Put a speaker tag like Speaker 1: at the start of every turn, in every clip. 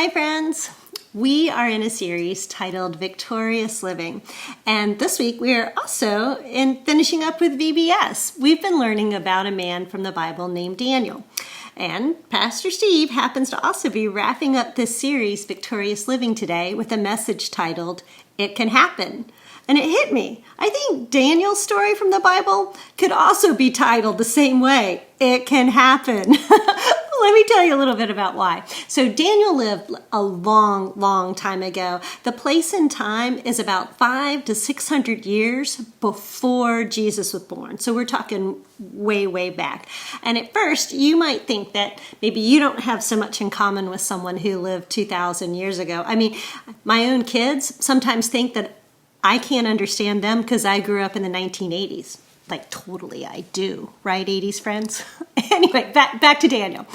Speaker 1: Hi friends! We are in a series titled Victorious Living, and this week we are also finishing up with VBS. We've been learning about a man from the Bible named Daniel, and Pastor Steve happens to also be wrapping up this series Victorious Living today with a message titled It Can Happen. And it hit me. I think Daniel's story from the Bible could also be titled the same way. It can happen. Let me tell you a little bit about why. So Daniel lived a long, long time ago. The place and time is about 500 to 600 years before Jesus was born. So we're talking way, way back. And at first, you might think that maybe you don't have so much in common with someone who lived 2,000 years ago. I mean, my own kids sometimes think that I can't understand them because I grew up in the 1980s. Like, totally I do. Right, 80s friends? Anyway, back to Daniel.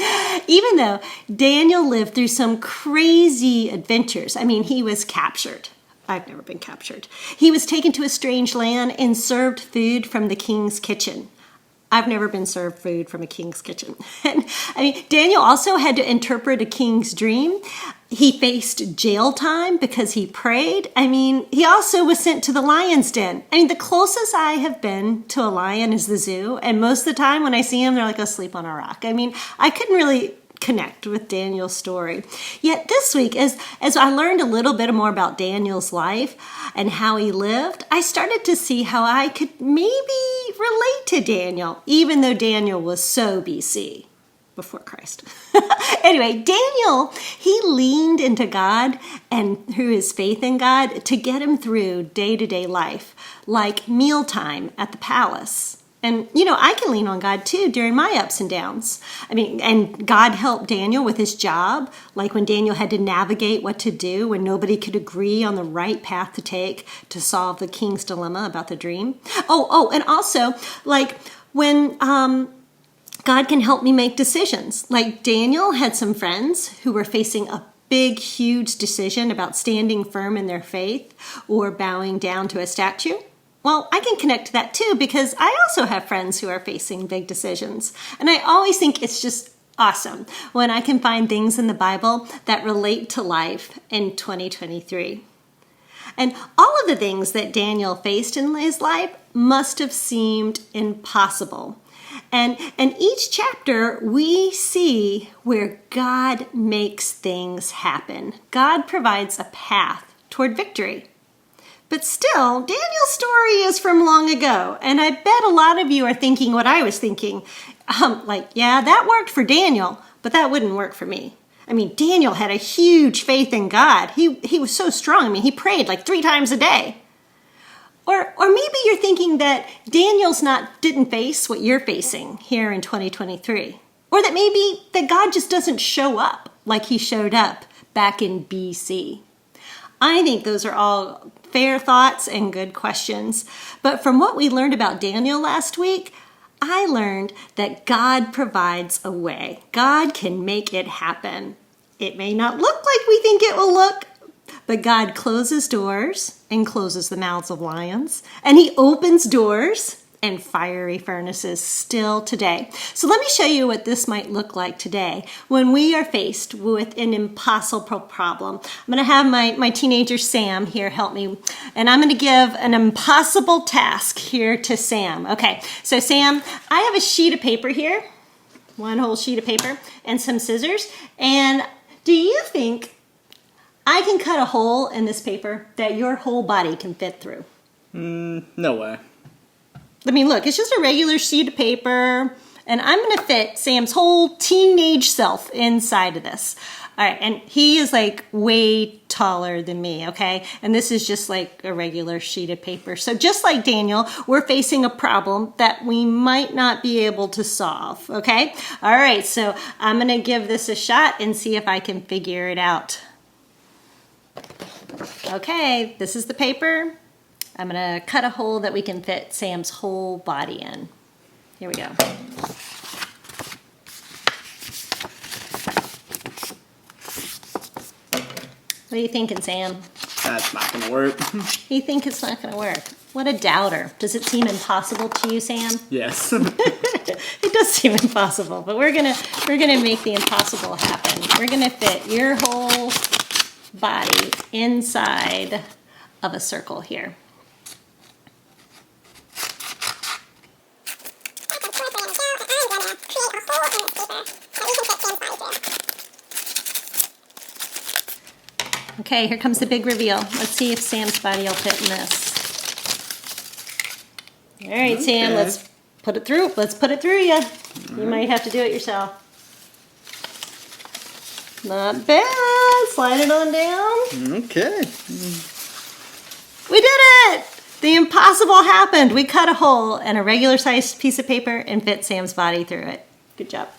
Speaker 1: Even though Daniel lived through some crazy adventures, I mean, he was captured. I've never been captured. He was taken to a strange land and served food from the king's kitchen. I've never been served food from a king's kitchen. And, I mean, Daniel also had to interpret a king's dream. He faced jail time because he prayed. I mean, he also was sent to the lion's den. I mean, the closest I have been to a lion is the zoo. And most of the time when I see them, they're like asleep on a rock. I mean, I couldn't really connect with Daniel's story. Yet this week, as I learned a little bit more about Daniel's life and how he lived, I started to see how I could maybe relate to Daniel, even though Daniel was so BC, before Christ. Anyway, Daniel, he leaned into God and through his faith in God to get him through day-to-day life, like mealtime at the palace. And, you know, I can lean on God, too, during my ups and downs. I mean, and God helped Daniel with his job, like when Daniel had to navigate what to do when nobody could agree on the right path to take to solve the king's dilemma about the dream. Oh, and also, like, when God can help me make decisions. Like, Daniel had some friends who were facing a big, huge decision about standing firm in their faith or bowing down to a statue. Well, I can connect to that too because I also have friends who are facing big decisions. And I always think it's just awesome when I can find things in the Bible that relate to life in 2023. And all of the things that Daniel faced in his life must have seemed impossible. And in each chapter, we see where God makes things happen. God provides a path toward victory. But still, Daniel's story is from long ago, and I bet a lot of you are thinking what I was thinking. Yeah, that worked for Daniel, but that wouldn't work for me. I mean, Daniel had a huge faith in God. He was so strong. I mean, he prayed like 3 times a day. Or maybe you're thinking that Daniel's didn't face what you're facing here in 2023. Or that maybe that God just doesn't show up like he showed up back in BC. I think those are all fair thoughts and good questions. But from what we learned about Daniel last week, I learned that God provides a way. God can make it happen. It may not look like we think it will look, but God closes doors and closes the mouths of lions, and he opens doors and fiery furnaces still today. So let me show you what this might look like today when we are faced with an impossible problem. I'm going to have my teenager Sam here help me, and I'm going to give an impossible task here to Sam. Okay, so Sam, I have a sheet of paper here, one whole sheet of paper, and some scissors, and do you think I can cut a hole in this paper that your whole body can fit through?
Speaker 2: No way.
Speaker 1: I mean, look, it's just a regular sheet of paper, and I'm going to fit Sam's whole teenage self inside of this. All right, and he is like way taller than me, okay? And this is just like a regular sheet of paper. So just like Daniel, we're facing a problem that we might not be able to solve, okay? All right, so I'm going to give this a shot and see if I can figure it out. Okay, this is the paper. I'm going to cut a hole that we can fit Sam's whole body in. Here we go. What are you thinking, Sam?
Speaker 2: That's not going to work.
Speaker 1: You think it's not going to work? What a doubter. Does it seem impossible to you, Sam?
Speaker 2: Yes.
Speaker 1: It does seem impossible, but we're gonna make the impossible happen. We're gonna fit your whole body inside of a circle here. Okay, here comes the big reveal. Let's see if Sam's body will fit in this. All right, Sam,
Speaker 2: Okay.
Speaker 1: let's put it through. Let's put it through you. You might have to do it yourself. Not bad. Slide it on down.
Speaker 2: Okay.
Speaker 1: We did it! The impossible happened. We cut a hole in a regular sized piece of paper and fit Sam's body through it. Good job.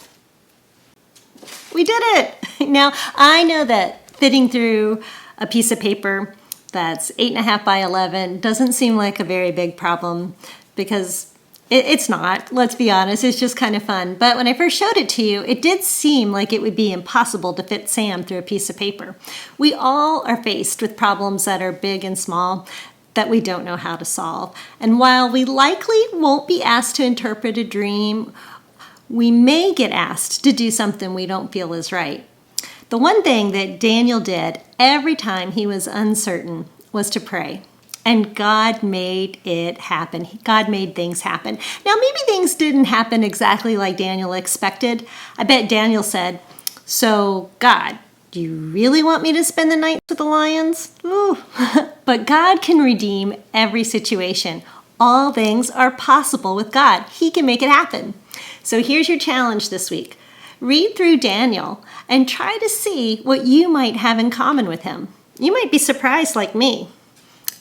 Speaker 1: We did it! Now, I know that fitting through a piece of paper that's 8.5 by 11 doesn't seem like a very big problem because it's not. Let's be honest, it's just kind of fun. But when I first showed it to you, it did seem like it would be impossible to fit Sam through a piece of paper. We all are faced with problems that are big and small that we don't know how to solve. And while we likely won't be asked to interpret a dream, we may get asked to do something we don't feel is right. The one thing that Daniel did every time he was uncertain was to pray. And God made it happen. God made things happen. Now, maybe things didn't happen exactly like Daniel expected. I bet Daniel said, "So, God, do you really want me to spend the night with the lions?" Ooh. But God can redeem every situation. All things are possible with God. He can make it happen. So here's your challenge this week. Read through Daniel and try to see what you might have in common with him. You might be surprised like me.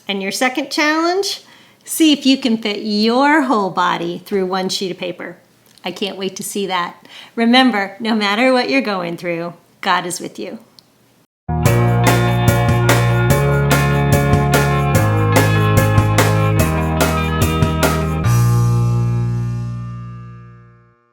Speaker 1: And your second challenge, see if you can fit your whole body through one sheet of paper. I can't wait to see that. Remember, no matter what you're going through, God is with you.